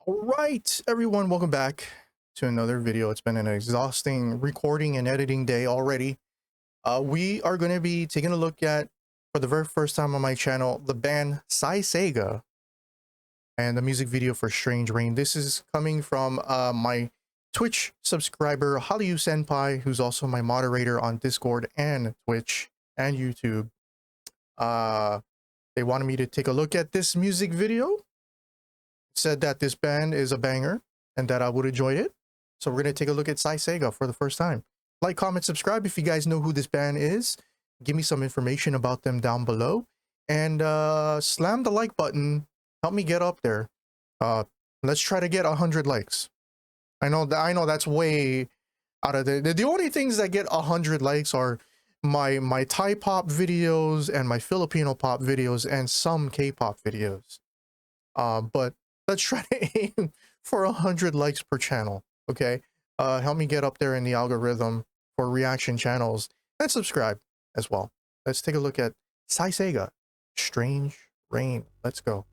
All right, everyone, welcome back to another video. It's been an exhausting recording and editing day already. We are going to be taking a look at, for the very first time on my channel, the band SAISEIGA and the music video for Strange Rain. This is coming from my Twitch subscriber, Hallyu Senpai, who's also my moderator on Discord and Twitch and YouTube. They wanted me to take a look at this music video. Said that this band is a banger and that I would enjoy it. So we're going to take a look at SAISEIGA for the first time. Like, comment, subscribe if you guys know who this band is. Give me some information about them down below. And slam the like button. Help me get up there. Let's try to get 100 likes. I know that's way out of the only things that get 100 likes are my Thai pop videos and my Filipino pop videos and some K-pop videos. But let's try to aim for 100 likes per channel, okay? Help me get up there in the algorithm for reaction channels and subscribe as well. Let's take a look at SAISEIGA, Strange Rain. Let's go.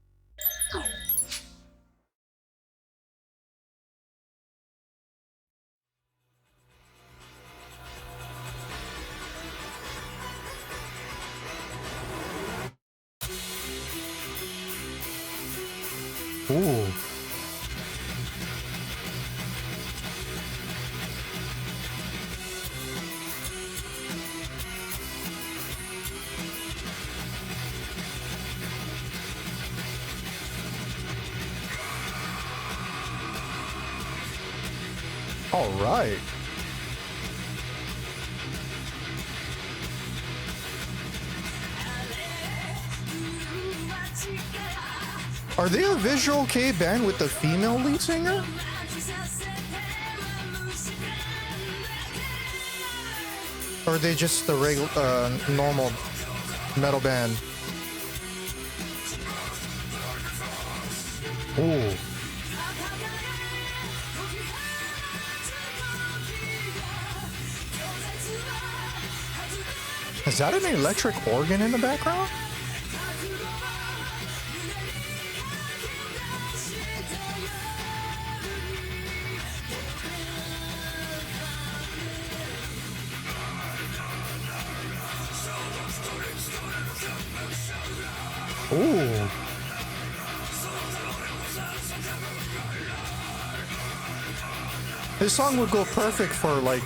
Ooh. All right. Are they a visual K band with the female lead singer? Or are they just the regular, normal metal band? Ooh. Is that an electric organ in the background? Ooh. This song would go perfect for like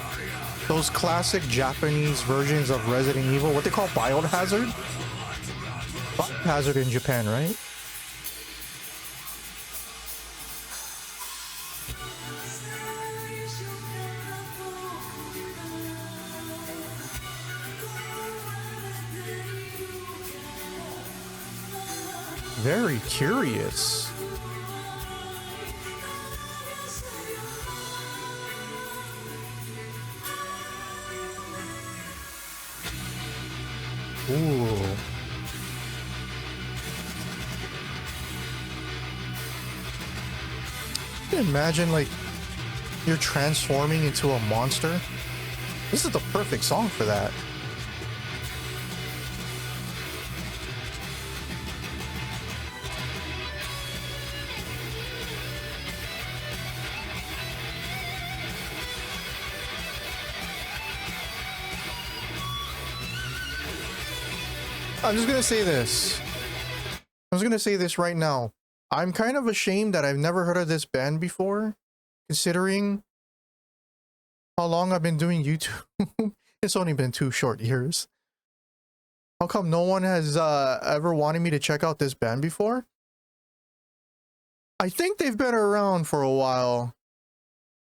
those classic Japanese versions of Resident Evil, what they call Biohazard? Biohazard in Japan, right? Very curious. Ooh. Imagine like you're transforming into a monster. This is the perfect song for that. I'm just gonna say this. I was gonna say this right now. I'm kind of ashamed that I've never heard of this band before, considering how long I've been doing YouTube. It's only been 2 short years. How come no one has ever wanted me to check out this band before? I think they've been around for a while,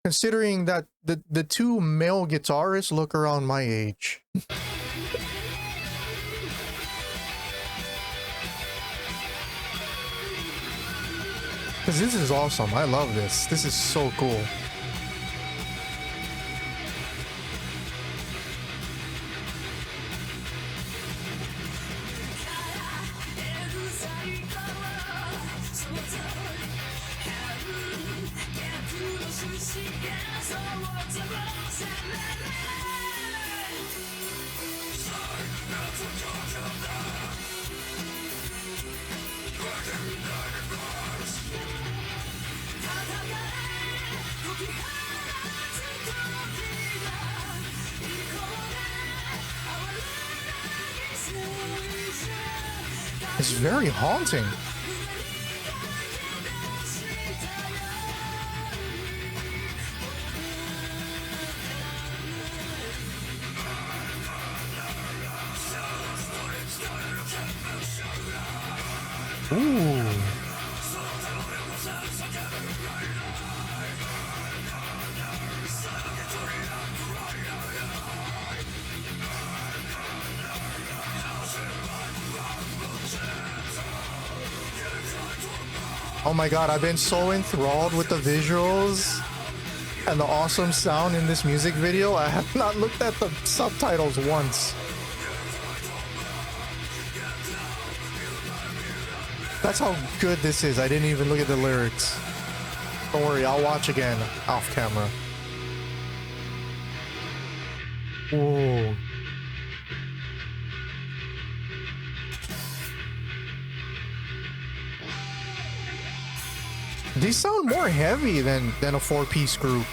considering that the 2 male guitarists look around my age. Because this is awesome. I love this. This is so cool. It's very haunting. Ooh. Oh my god, I've been so enthralled with the visuals and the awesome sound in this music video. I have not looked at the subtitles once. That's how good this is. I didn't even look at the lyrics. Don't worry, I'll watch again off camera. Whoa. These sound more heavy than a four-piece group.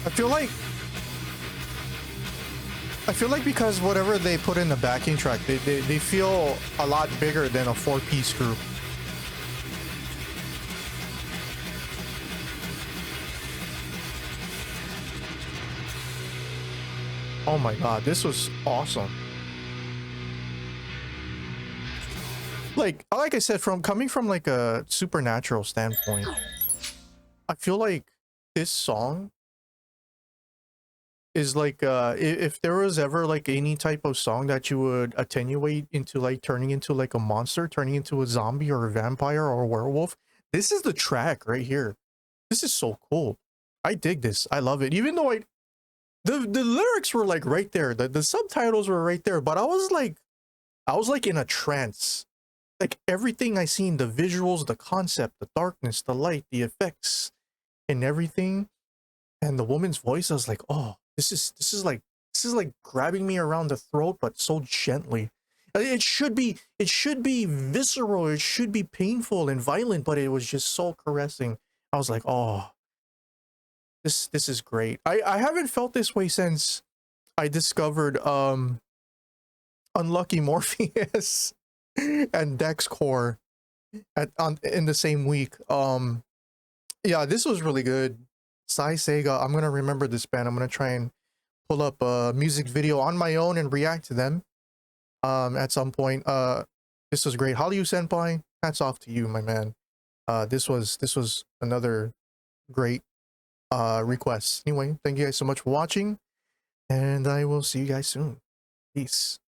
I feel like because whatever they put in the backing track, they feel a lot bigger than a four-piece group. Oh my god, this was awesome. Like I said, coming from like a supernatural standpoint, I feel like this song is like if there was ever like any type of song that you would attenuate into like turning into like a monster, turning into a zombie or a vampire or a werewolf, this is the track right here. This is so cool. I dig this. I love it. Even though the lyrics were like right there, the subtitles were right there, but I was like in a trance. Like everything I seen, the visuals, the concept, the darkness, the light, the effects, and everything, and the woman's voice, I was like, oh, this is like grabbing me around the throat, but so gently. It should be visceral, it should be painful and violent, but it was just so caressing. I was like, oh, this is great. I haven't felt this way since I discovered Unlucky Morpheus and Dex Core in the same week. Yeah, this was really good. SAISEIGA, I'm gonna remember this band. I'm gonna try and pull up a music video on my own and react to them at some point. This was great. Hallyu Senpai, hats off to you, my man. This was another great request. Anyway, thank you guys so much for watching, and I will see you guys soon. Peace.